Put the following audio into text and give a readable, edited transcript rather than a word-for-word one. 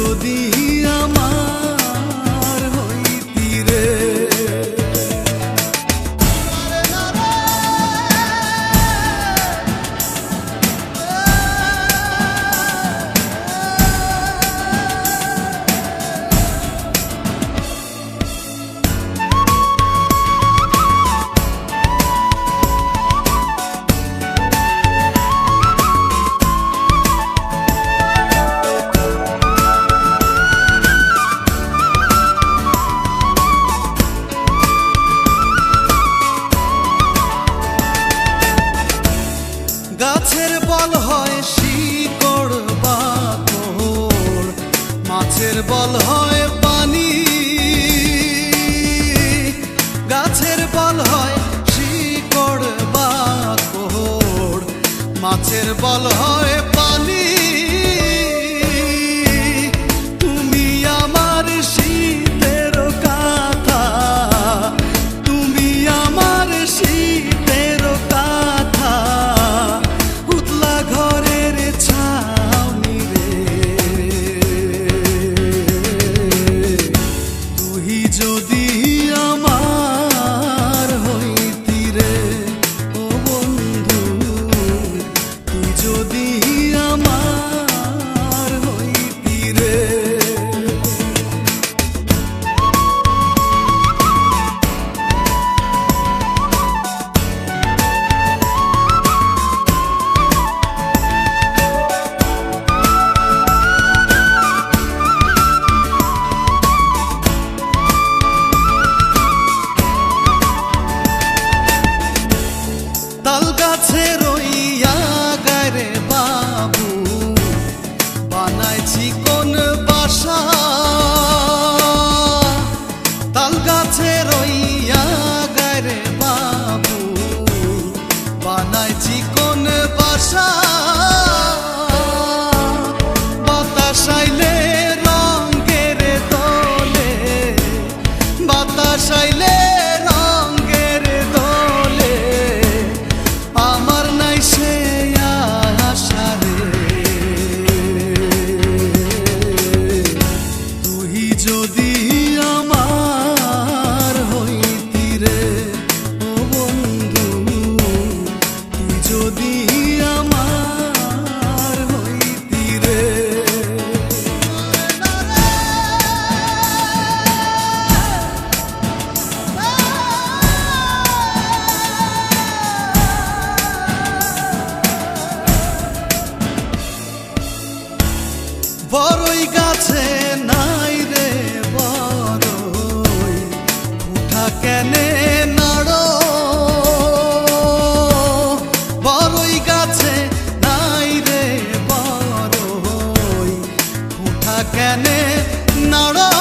যদি আমার হইতি রে। গাছের বল হয় শিকড় বাকড়, মাছের বল হয় পানি। গাছের বল হয় শিকড় বাকড়, মাছের বল হয় পানি। তুমি আমার শীতের কাঁথা, তুমি আমার শীতের কাঁথা, উতলা ঘরের ছাউনি রে। তুই যদি আমার হইতি রে ও বন্ধু, তুই যদি আমার হইতি রে। তাল গাছে রইয়া গারে বাবু, বানাইছি কোন বাসা। তাল গাছে রইয়া গারে বাবু, বানাইছি কোন বাসা। বাতাস আইলে রঙের দোলে, বাতাস আইলে রঙের দোলে, আমার নাই সে আশা রে। তুই যদি আমার হইতি রে ও বন্ধু, তুই যদি আমার হইতি রে। বড়ই গাছে নাই রে বড়ই, ফুটা কেনে নাড়ো। বড়ই গাছে নাই রে বড়ই, ফুটা কেনে নাড়ো।